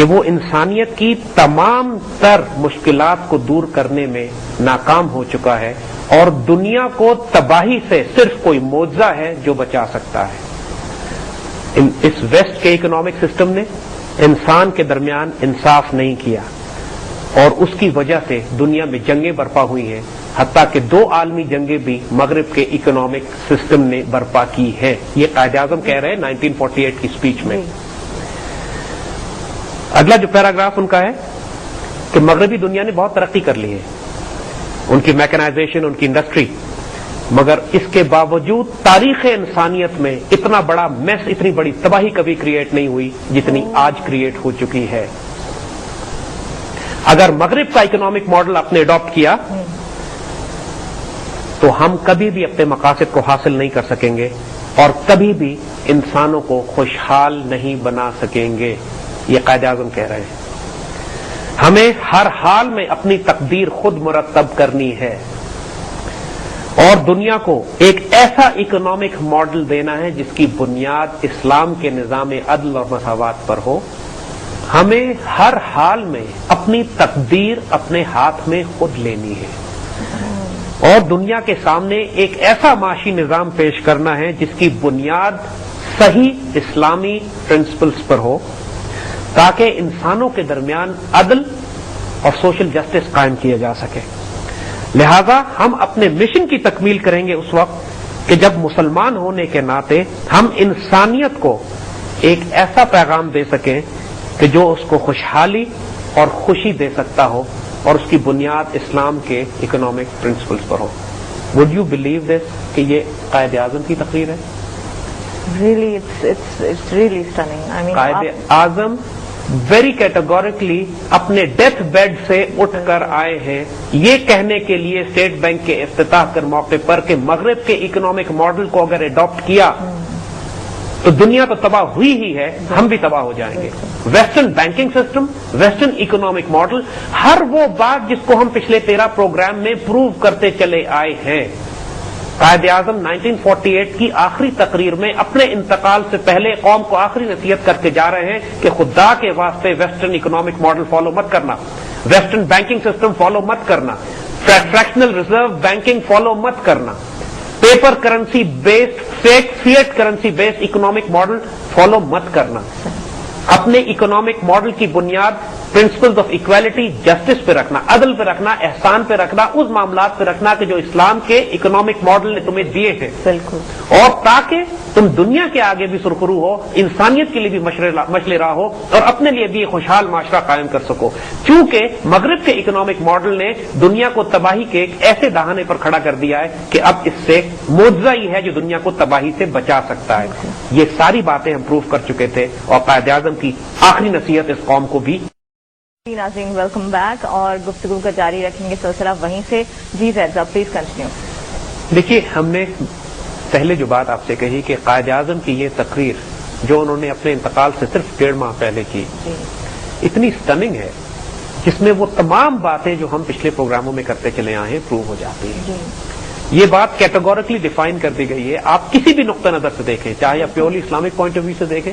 کہ وہ انسانیت کی تمام تر مشکلات کو دور کرنے میں ناکام ہو چکا ہے اور دنیا کو تباہی سے صرف کوئی معجزہ ہے جو بچا سکتا ہے. اس ویسٹ کے اکنامک سسٹم نے انسان کے درمیان انصاف نہیں کیا اور اس کی وجہ سے دنیا میں جنگیں برپا ہوئی ہیں، حتیٰ کہ 2 عالمی جنگیں بھی مغرب کے اکنامک سسٹم نے برپا کی ہیں. یہ قائد اعظم کہہ رہے ہیں 1948 کی اسپیچ میں. اگلا جو پیراگراف ان کا ہے کہ مغربی دنیا نے بہت ترقی کر لی ہے، ان کی میکنائزیشن، ان کی انڈسٹری، مگر اس کے باوجود تاریخ انسانیت میں اتنا بڑا میس، اتنی بڑی تباہی کبھی کریٹ نہیں ہوئی جتنی آج کریٹ ہو چکی ہے. اگر مغرب کا اکنامک ماڈل آپ نے اڈاپٹ کیا تو ہم کبھی بھی اپنے مقاصد کو حاصل نہیں کر سکیں گے اور کبھی بھی انسانوں کو خوشحال نہیں بنا سکیں گے. یہ قائد اعظم کہہ رہے ہیں. ہمیں ہر حال میں اپنی تقدیر خود مرتب کرنی ہے اور دنیا کو ایک ایسا اکنامک ماڈل دینا ہے جس کی بنیاد اسلام کے نظام عدل اور مساوات پر ہو. ہمیں ہر حال میں اپنی تقدیر اپنے ہاتھ میں خود لینی ہے اور دنیا کے سامنے ایک ایسا معاشی نظام پیش کرنا ہے جس کی بنیاد صحیح اسلامی پرنسپلز پر ہو تاکہ انسانوں کے درمیان عدل اور سوشل جسٹس قائم کیا جا سکے. لہذا ہم اپنے مشن کی تکمیل کریں گے اس وقت کہ جب مسلمان ہونے کے ناطے ہم انسانیت کو ایک ایسا پیغام دے سکیں کہ جو اس کو خوشحالی اور خوشی دے سکتا ہو اور اس کی بنیاد اسلام کے economic principles per who. Would you believe this کہ یہ قائد اعظم کی تقریر ہے؟ Really, it's really stunning. I mean, Quaid Azam very categorically اپنے ڈیتھ بیڈ سے اٹھ کر آئے ہیں یہ کہنے کے لیے اسٹیٹ بینک کے افتتاح کے موقع پر کہ مغرب کے اکنامک ماڈل کو اگر اڈاپٹ کیا تو دنیا تو تباہ ہوئی ہی ہے، ہم بھی تباہ ہو جائیں گے. Western banking system, western economic model, ہر وہ بات جس کو ہم پچھلے 13 پروگرام میں پروو کرتے چلے آئے ہیں. قائد اعظم 1948 کی آخری تقریر میں اپنے انتقال سے پہلے قوم کو آخری نصیحت کر کے جا رہے ہیں کہ خدا کے واسطے ویسٹرن اکنامک ماڈل فالو مت کرنا، ویسٹرن بینکنگ سسٹم فالو مت کرنا، فریکشنل ریزرو بینکنگ فالو مت کرنا، paper currency based fiat currency based economic model follow مت کرنا. اپنے اکنامک ماڈل کی بنیاد پرنسپلز آف اکویلٹی، جسٹس پہ رکھنا، عدل پہ رکھنا، احسان پہ رکھنا، اس معاملات پہ رکھنا کہ جو اسلام کے اکنامک ماڈل نے تمہیں دیے ہیں. بالکل. اور تاکہ تم دنیا کے آگے بھی سرخرو ہو، انسانیت کے لیے بھی مشعل راہ ہو اور اپنے لیے بھی ایک خوشحال معاشرہ قائم کر سکو. چونکہ مغرب کے اکنامک ماڈل نے دنیا کو تباہی کے ایک ایسے دہانے پر کھڑا کر دیا ہے کہ اب اس سے معجزہ ہی ہے جو دنیا کو تباہی سے بچا سکتا ہے. یہ ساری باتیں ہم پروف کر چکے تھے اور قائد اعظم کی آخری نصیحت اس قوم کو بھی. ناظرین ویلکم بیک اور گفتگو کا جاری رکھیں گے سلسلہ وہیں سے. جی زید صاحب پلیز کنٹینیو. دیکھیے ہم نے پہلے جو بات آپ سے کہی کہ قائد اعظم کی یہ تقریر جو انہوں نے اپنے انتقال سے صرف 1.5 ماہ پہلے کی اتنی سٹننگ ہے جس میں وہ تمام باتیں جو ہم پچھلے پروگراموں میں کرتے چلے آئے ہیں پروو ہو جاتی ہیں. یہ بات کیٹیگوریکلی ڈیفائن کر دی گئی ہے. آپ کسی بھی نقطہ نظر سے دیکھیں، چاہے آپ purely Islamic point of view سے دیکھیں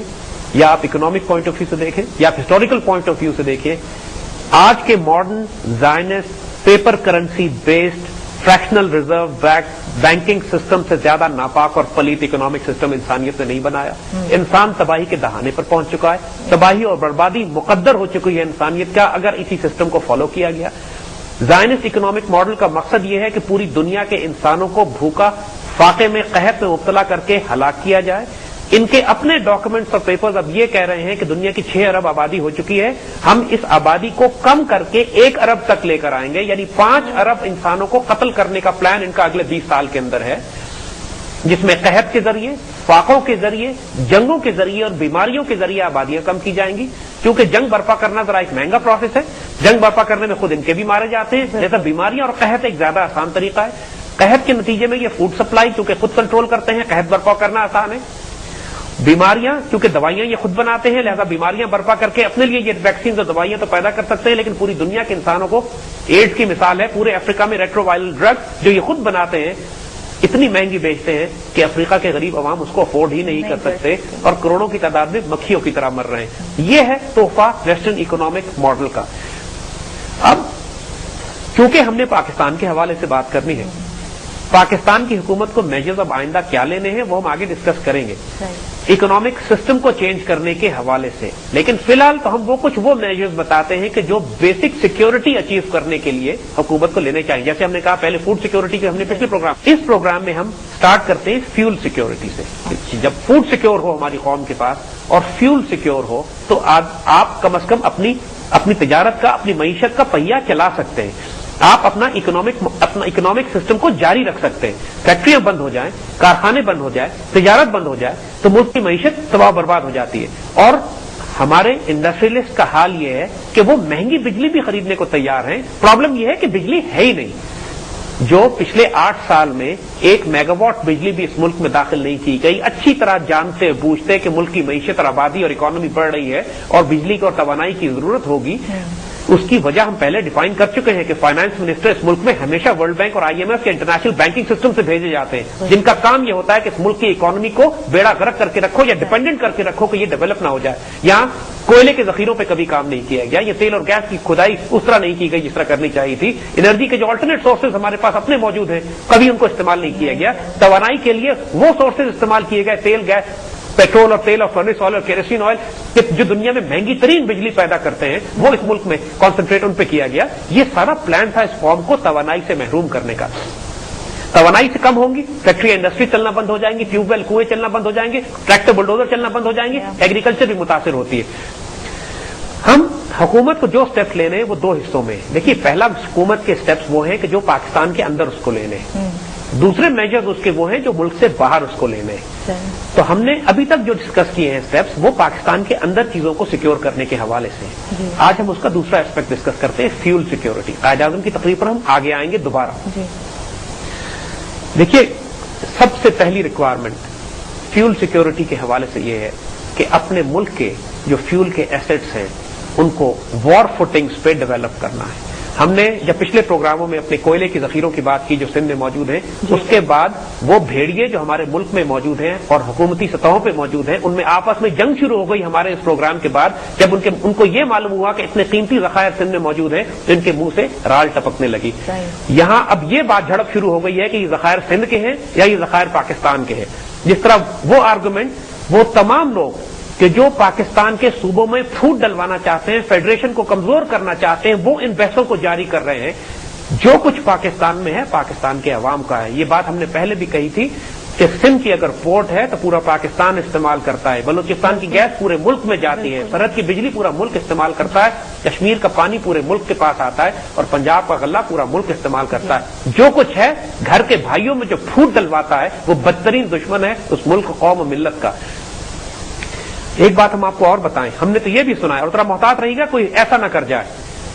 یا آپ اکنامک پوائنٹ آف ویو سے دیکھیں یا آپ ہسٹوریکل پوائنٹ آف ویو سے دیکھیں، آج کے modern زائنسٹ paper currency based fractional reserve banking system سے زیادہ ناپاک اور پلیت اکنامک سسٹم انسانیت نے نہیں بنایا. انسان تباہی کے دہانے پر پہنچ چکا ہے، تباہی اور بربادی مقدر ہو چکی ہے انسانیت کا اگر اسی سسٹم کو فالو کیا گیا. زائنسٹ اکنامک ماڈل کا مقصد یہ ہے کہ پوری دنیا کے انسانوں کو بھوکا، فاقے میں، قحط میں مبتلا کر کے ہلاک کیا جائے. ان کے اپنے ڈاکومنٹس اور پیپرز اب یہ کہہ رہے ہیں کہ دنیا کی 6 ارب آبادی ہو چکی ہے، ہم اس آبادی کو کم کر کے 1 ارب تک لے کر آئیں گے، یعنی 5 ارب انسانوں کو قتل کرنے کا پلان ان کا اگلے 20 سال کے اندر ہے، جس میں قحط کے ذریعے، فاقوں کے ذریعے، جنگوں کے ذریعے اور بیماریوں کے ذریعے آبادیاں کم کی جائیں گی. کیونکہ جنگ برپا کرنا ذرا ایک مہنگا پروسیس ہے، جنگ برپا کرنے میں خود ان کے بھی مارے جاتے ہیں، جیسا بیماریاں اور قحط ایک زیادہ آسان طریقہ ہے. قحط کے نتیجے میں یہ فوڈ سپلائی چونکہ خود کنٹرول کرتے ہیں، قحط برپا کرنا آسان ہے. بیماریاں کیونکہ دوائیاں یہ خود بناتے ہیں، لہذا بیماریاں برپا کر کے اپنے لیے یہ ویکسین اور دوائیاں تو پیدا کر سکتے ہیں، لیکن پوری دنیا کے انسانوں کو ایڈز کی مثال ہے، پورے افریقہ میں ریٹرو وائرل ڈرگ جو یہ خود بناتے ہیں اتنی مہنگی بیچتے ہیں کہ افریقہ کے غریب عوام اس کو افورڈ ہی نہیں کر سکتے اور کروڑوں کی تعداد میں مکھیوں کی طرح مر رہے ہیں. یہ ہے تحفہ ویسٹرن اکنامک ماڈل کا. اب چونکہ ہم نے پاکستان کے حوالے سے بات کرنی ہے، پاکستان کی حکومت کو میجرز اب آئندہ کیا لینے ہیں وہ ہم آگے ڈسکس کریں گے اکنامک سسٹم کو چینج کرنے کے حوالے سے. لیکن فی الحال تو ہم وہ میجرز بتاتے ہیں کہ جو بیسک سیکیورٹی اچیو کرنے کے لیے حکومت کو لینے چاہیے. جیسے ہم نے کہا پہلے فوڈ سیکیورٹی کے ہم نے پچھلے اس پروگرام میں ہم سٹارٹ کرتے ہیں فیول سیکیورٹی سے. جب فوڈ سیکیور ہو ہماری قوم کے پاس اور فیول سیکیور ہو تو آپ کم از کم اپنی تجارت کا، اپنی معیشت کا پہیہ چلا سکتے ہیں. آپ اپنا اکنامک سسٹم کو جاری رکھ سکتے ہیں. فیکٹریاں بند ہو جائیں، کارخانے بند ہو جائیں، تجارت بند ہو جائے تو ملک کی معیشت تباہ برباد ہو جاتی ہے. اور ہمارے انڈسٹریلسٹ کا حال یہ ہے کہ وہ مہنگی بجلی بھی خریدنے کو تیار ہیں. پرابلم یہ ہے کہ بجلی ہے ہی نہیں. جو پچھلے 8 سال میں 1 میگا واٹ بجلی بھی اس ملک میں داخل نہیں کی گئی. اچھی طرح جانتے بوجھتے کہ ملک کی معیشت اور آبادی اور اکانومی بڑھ رہی ہے اور بجلی کو اور توانائی کی ضرورت ہوگی. اس کی وجہ ہم پہلے ڈیفائن کر چکے ہیں کہ فائنانس منسٹر اس ملک میں ہمیشہ ورلڈ بینک اور آئی ایم ایف کے انٹرنیشنل بینکنگ سسٹم سے بھیجے جاتے ہیں، جن کا کام یہ ہوتا ہے کہ اس ملک کی اکانومی کو بیڑا غرق کر کے رکھو یا ڈیپینڈنٹ کر کے رکھو کہ یہ ڈیولپ نہ ہو جائے. یہاں کوئلے کے ذخیروں پہ کبھی کام نہیں کیا گیا، یہ تیل اور گیس کی کھدائی اس طرح نہیں کی گئی جس طرح کرنی چاہیے تھی. انرجی کے جو آلٹرنیٹ سورسز ہمارے پاس اپنے موجود ہیں کبھی ان کو استعمال نہیں کیا گیا. توانائی کے لیے وہ سورسز استعمال کیے گئے، تیل، گیس، پیٹرول اور تیل اور فرنس آئل اور کیروسین آئل جو دنیا میں مہنگی ترین بجلی پیدا کرتے ہیں وہ اس ملک میں کانسنٹریٹ ان پہ کیا گیا. یہ سارا پلان تھا اس قوم کو توانائی سے محروم کرنے کا. توانائی سے کم ہوں گی، فیکٹری انڈسٹری چلنا بند ہو جائیں گی، ٹیوب ویل کنویں چلنا بند ہو جائیں گے، ٹریکٹر بلڈوزر چلنا بند ہو جائیں گے، ایگریکلچر بھی متاثر ہوتی ہے. ہم حکومت کو جو سٹیپس لینے ہیں وہ 2 حصوں میں. دیکھیے پہلا حکومت کے سٹیپس وہ ہیں کہ جو پاکستان کے اندر اس کو لینے ہیں. دوسرے میجرز اس کے وہ ہیں جو ملک سے باہر اس کو لینے ہیں. تو ہم نے ابھی تک جو ڈسکس کیے ہیں سٹیپس وہ پاکستان کے اندر چیزوں کو سیکیور کرنے کے حوالے سے. آج ہم اس کا دوسرا اسپیکٹ ڈسکس کرتے ہیں، فیول سیکیورٹی. قائد اعظم کی تقریر پر ہم آگے آئیں گے دوبارہ. دیکھیے سب سے پہلی ریکوائرمنٹ فیول سیکیورٹی کے حوالے سے یہ ہے کہ اپنے ملک کے جو فیول کے ایسٹس ہیں ان کو وار فوٹنگز پہ ڈیولپ کرنا ہے. ہم نے جب پچھلے پروگراموں میں اپنے کوئلے کی ذخیروں کی بات کی جو سندھ میں موجود ہیں، اس کے بعد وہ بھیڑیے جو ہمارے ملک میں موجود ہیں اور حکومتی سطحوں پہ موجود ہیں ان میں آپس میں جنگ شروع ہو گئی ہمارے اس پروگرام کے بعد، جب ان کو یہ معلوم ہوا کہ اتنے قیمتی ذخائر سندھ میں موجود ہیں تو ان کے منہ سے رال ٹپکنے لگی. یہاں اب یہ بات جھڑپ شروع ہو گئی ہے کہ یہ ذخائر سندھ کے ہیں یا یہ ذخائر پاکستان کے ہیں. جس طرح وہ آرگومنٹ وہ تمام لوگ کہ جو پاکستان کے صوبوں میں پھوٹ ڈلوانا چاہتے ہیں، فیڈریشن کو کمزور کرنا چاہتے ہیں، وہ ان بحثوں کو جاری کر رہے ہیں. جو کچھ پاکستان میں ہے پاکستان کے عوام کا ہے. یہ بات ہم نے پہلے بھی کہی تھی کہ سندھ کی اگر پورٹ ہے تو پورا پاکستان استعمال کرتا ہے، بلوچستان کی گیس پورے ملک میں جاتی ہے، سرحد کی بجلی پورا ملک استعمال کرتا ہے، کشمیر کا پانی پورے ملک کے پاس آتا ہے اور پنجاب کا غلہ پورا ملک استعمال کرتا ہے. جو کچھ ہے گھر کے بھائیوں میں جو پھوٹ ڈلواتا ہے وہ بدترین دشمن ہے اس ملک، قوم اور ملت کا. ایک بات ہم آپ کو اور بتائیں، ہم نے تو یہ بھی سنا ہے اور ذرا محتاط رہیے گا کوئی ایسا نہ کر جائے،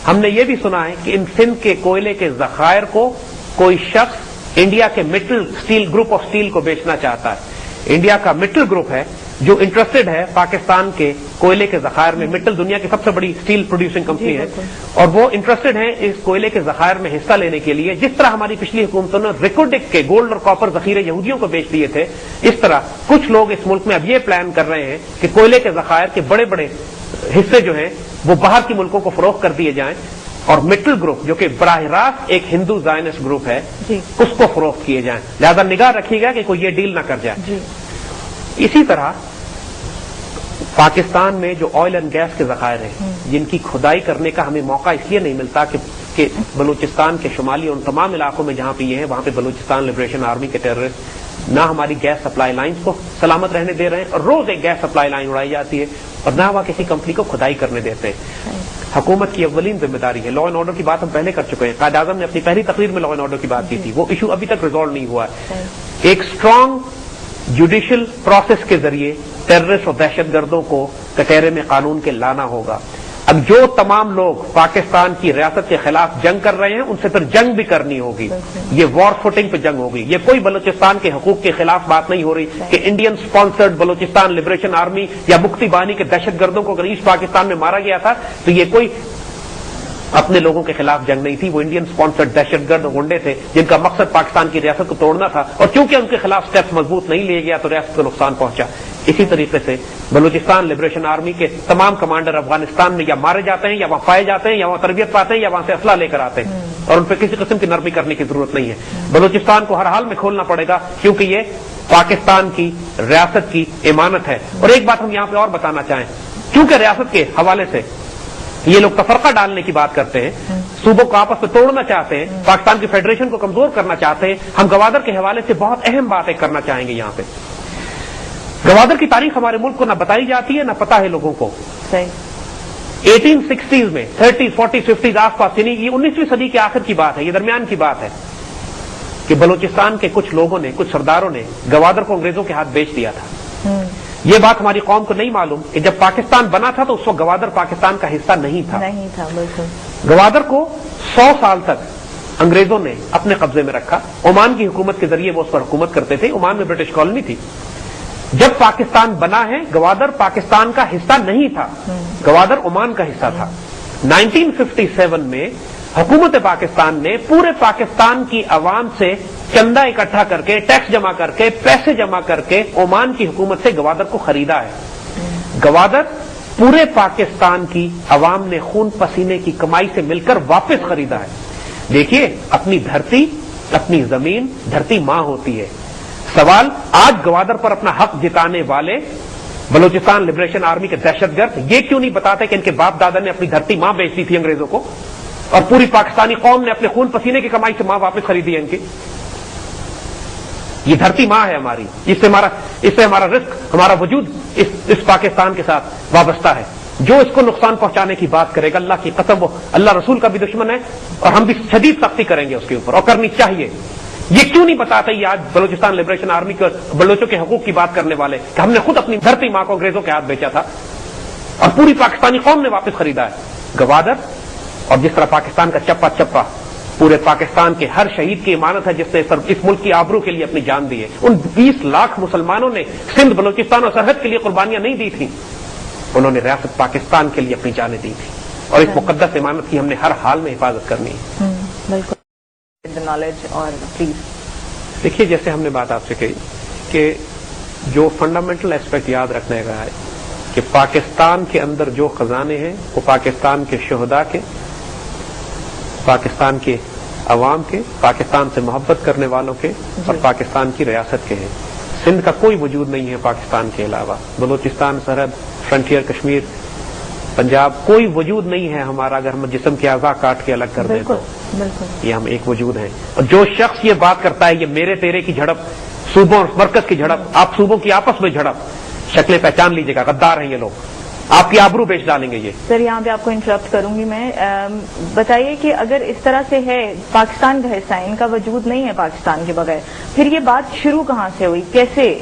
ہم نے یہ بھی سنا ہے کہ ان سندھ کے کوئلے کے ذخائر کو کوئی شخص انڈیا کے Mittal steel group of steel کو بیچنا چاہتا ہے. انڈیا کا مٹل گروپ ہے جو انٹرسٹڈ ہے پاکستان کے کوئلے کے ذخائر میں. مٹل دنیا کی سب سے بڑی اسٹیل پروڈیوسنگ کمپنی ہے اور وہ انٹرسٹڈ ہیں اس کوئلے کے ذخائر میں حصہ لینے کے لیے. جس طرح ہماری پچھلی حکومتوں نے ریکورڈک کے گولڈ اور کاپر ذخیرے یہودیوں کو بیچ دیے تھے، اس طرح کچھ لوگ اس ملک میں اب یہ پلان کر رہے ہیں کہ کوئلے کے ذخائر کے بڑے بڑے حصے جو ہیں وہ باہر کی ملکوں کو فروخت کر دیے جائیں اور مٹل گروپ جو کہ براہ راست ایک ہندو زائنسٹ گروپ ہے اس کو فروخت کیے جائیں. لہذا نگاہ رکھیے گا کہ کوئی یہ ڈیل نہ کر جائے. اسی طرح پاکستان میں جو آئل اینڈ گیس کے ذخائر ہیں جن کی کھدائی کرنے کا ہمیں موقع اس لیے نہیں ملتا کہ بلوچستان کے شمالی ان تمام علاقوں میں جہاں پہ یہ ہے وہاں پہ بلوچستان لبریشن آرمی کے ٹیررسٹ نہ ہماری گیس سپلائی لائنز کو سلامت رہنے دے رہے ہیں اور روز ایک گیس سپلائی لائن اڑائی جاتی ہے اور نہ وہاں کسی کمپنی کو کھدائی کرنے دیتے ہیں. حکومت کی اولین ذمہ داری ہے. لا اینڈ آرڈر کی بات ہم پہلے کر چکے ہیں. قائد اعظم نے اپنی پہلی تقریر میں لا اینڈ آرڈر کی بات کی تھی. وہ ایشو ابھی تک ریزالو نہیں ہوا ہے. ایک اسٹرانگ جوڈیشل پروسیس کے ذریعے ٹیررسٹ اور دہشت گردوں کو کٹہرے میں قانون کے لانا ہوگا. اب جو تمام لوگ پاکستان کی ریاست کے خلاف جنگ کر رہے ہیں ان سے پھر جنگ بھی کرنی ہوگی. یہ وار فوٹنگ پہ جنگ ہوگی. یہ کوئی بلوچستان کے حقوق کے خلاف بات نہیں ہو رہی کہ Indian sponsored Balochistan liberation army یا مکتی بانی کے دہشت گردوں کو اگر ایسٹ پاکستان میں مارا گیا تھا تو یہ کوئی اپنے لوگوں کے خلاف جنگ نہیں تھی، وہ انڈین اسپانسرڈ دہشت گرد گنڈے تھے جن کا مقصد پاکستان کی ریاست کو توڑنا تھا، اور چونکہ ان کے خلاف سٹیپس مضبوط نہیں لیا گیا تو ریاست کو نقصان پہنچا۔ اسی طریقے سے بلوچستان لبریشن آرمی کے تمام کمانڈر افغانستان میں یا مارے جاتے ہیں یا وہاں پائے جاتے ہیں یا وہاں تربیت پاتے ہیں یا وہاں سے اسلحہ لے کر آتے ہیں، اور ان پہ کسی قسم کی نرمی کرنے کی ضرورت نہیں ہے۔ بلوچستان کو ہر حال میں کھولنا پڑے گا کیونکہ یہ پاکستان کی ریاست کی امانت ہے۔ اور ایک بات ہم یہاں پہ اور بتانا چاہیں، کیونکہ ریاست کے حوالے سے یہ لوگ تفرقہ ڈالنے کی بات کرتے ہیں، صوبوں کو آپس میں توڑنا چاہتے ہیں، پاکستان کی فیڈریشن کو کمزور کرنا چاہتے ہیں، ہم گوادر کے حوالے سے بہت اہم بات ایک کرنا چاہیں گے۔ یہاں پہ گوادر کی تاریخ ہمارے ملک کو نہ بتائی جاتی ہے نہ پتا ہے لوگوں کو۔ صحیح 1860s میں 30s 40s 50s آس پاس، یعنی یہ 19ویں صدی کے آخر کی بات ہے، یہ درمیان کی بات ہے کہ بلوچستان کے کچھ لوگوں نے، کچھ سرداروں نے گوادر کو انگریزوں کے ہاتھ بیچ دیا تھا۔ یہ بات ہماری قوم کو نہیں معلوم کہ جب پاکستان بنا تھا تو اس وقت گوادر پاکستان کا حصہ نہیں تھا۔ بالکل۔ گوادر کو 100 سال تک انگریزوں نے اپنے قبضے میں رکھا، عمان کی حکومت کے ذریعے وہ اس پر حکومت کرتے تھے، عمان میں برٹش کالونی تھی۔ جب پاکستان بنا ہے گوادر پاکستان کا حصہ نہیں تھا، گوادر عمان کا حصہ تھا۔ 1957 میں حکومت پاکستان نے پورے پاکستان کی عوام سے چندہ اکٹھا کر کے، ٹیکس جمع کر کے، پیسے جمع کر کے عمان کی حکومت سے گوادر کو خریدا ہے۔ گوادر پورے پاکستان کی عوام نے خون پسینے کی کمائی سے مل کر واپس خریدا ہے۔ دیکھیے، اپنی دھرتی، اپنی زمین، دھرتی ماں ہوتی ہے۔ سوال آج گوادر پر اپنا حق جتانے والے بلوچستان لبریشن آرمی کے دہشت گرد یہ کیوں نہیں بتاتے کہ ان کے باپ دادا نے اپنی دھرتی ماں بیچ دی تھی انگریزوں کو، اور پوری پاکستانی قوم نے اپنے خون پسینے کی کمائی سے ماں واپس خریدی ہے ان کی۔ یہ دھرتی ماں ہے ہماری، اس سے ہمارا رزق، ہمارا وجود اس پاکستان کے ساتھ وابستہ ہے۔ جو اس کو نقصان پہنچانے کی بات کرے گا، اللہ کی قسم وہ اللہ رسول کا بھی دشمن ہے، اور ہم بھی شدید سختی کریں گے اس کے اوپر، اور کرنی چاہیے۔ یہ کیوں نہیں بتاتا یہ آج بلوچستان لبریشن آرمی کے بلوچوں کے حقوق کی بات کرنے والے کہ ہم نے خود اپنی دھرتی ماں کو انگریزوں کے ہاتھ بیچا تھا اور پوری پاکستانی قوم نے واپس خریدا ہے گوادر۔ اور جس طرح پاکستان کا چپا چپا پورے پاکستان کے ہر شہید کی امانت ہے جس نے اس ملک کی آبرو کے لیے اپنی جان دی ہے۔ ان 20 لاکھ مسلمانوں نے سندھ، بلوچستان اور سرحد کے لیے قربانیاں نہیں دی تھیں، انہوں نے ریاست پاکستان کے لیے اپنی جانیں دی تھی، اور اس مقدس امانت کی ہم نے ہر حال میں حفاظت کرنی ہے۔ بالکل۔ نالج اور پلیز دیکھیے، جیسے ہم نے بات آپ سے کہی کہ جو فنڈامنٹل ایسپیکٹ یاد رکھنے کا ہے کہ پاکستان کے اندر جو خزانے ہیں وہ پاکستان کے شہداء کے، پاکستان کے عوام کے، پاکستان سے محبت کرنے والوں کے اور پاکستان کی ریاست کے ہیں۔ سندھ کا کوئی وجود نہیں ہے پاکستان کے علاوہ، بلوچستان، سرحد، فرنٹیئر کشمیر، پنجاب، کوئی وجود نہیں ہے ہمارا اگر ہم جسم کے اعضاء کاٹ کے الگ کر دیں تو یہ ہم ایک وجود ہیں۔ اور جو شخص یہ بات کرتا ہے یہ میرے تیرے کی جھڑپ، صوبوں اور مرکز کی جھڑپ، آپ صوبوں کی آپس میں جھڑپ، شکلیں پہچان لیجیے گا، غدار ہیں یہ لوگ، آپ کی آبرو بیچ ڈالیں گے یہ۔ سر یہاں پہ آپ کو انٹرپٹ کروں گی میں، بتائیے کہ اگر اس طرح سے ہے پاکستان کا حصہ، ان کا وجود نہیں ہے پاکستان کے بغیر، پھر یہ بات شروع کہاں سے ہوئی، کیسے،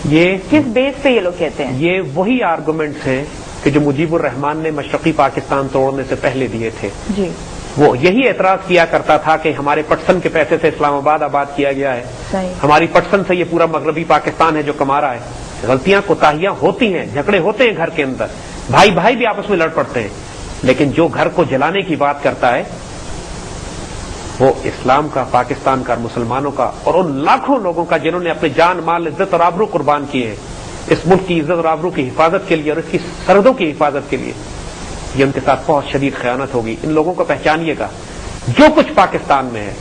یہ کس بیس پہ یہ لوگ کہتے ہیں؟ یہ وہی آرگومنٹس ہیں کہ جو مجیب الرحمان نے مشرقی پاکستان توڑنے سے پہلے دیے تھے۔ جی، وہ یہی اعتراض کیا کرتا تھا کہ ہمارے پٹسن کے پیسے سے اسلام آباد آباد کیا گیا ہے، صحیح، ہماری پٹسن سے یہ پورا مغربی پاکستان ہے جو کما رہا ہے۔ غلطیاں کوتاہیاں ہوتی ہیں، جھگڑے ہوتے ہیں گھر کے اندر، بھائی بھائی بھی آپس میں لڑ پڑتے ہیں، لیکن جو گھر کو جلانے کی بات کرتا ہے وہ اسلام کا، پاکستان کا، مسلمانوں کا، اور ان لاکھوں لوگوں کا جنہوں نے اپنے جان، مال، عزت اور آبرو قربان کیے ہیں اس ملک کی عزت اور آبرو کی حفاظت کے لیے اور اس کی سرحدوں کی حفاظت کے لیے۔ یہ ان کے ساتھ بہت شدید خیانت ہوگی۔ ان لوگوں کو پہچانیے گا، جو کچھ پاکستان میں ہے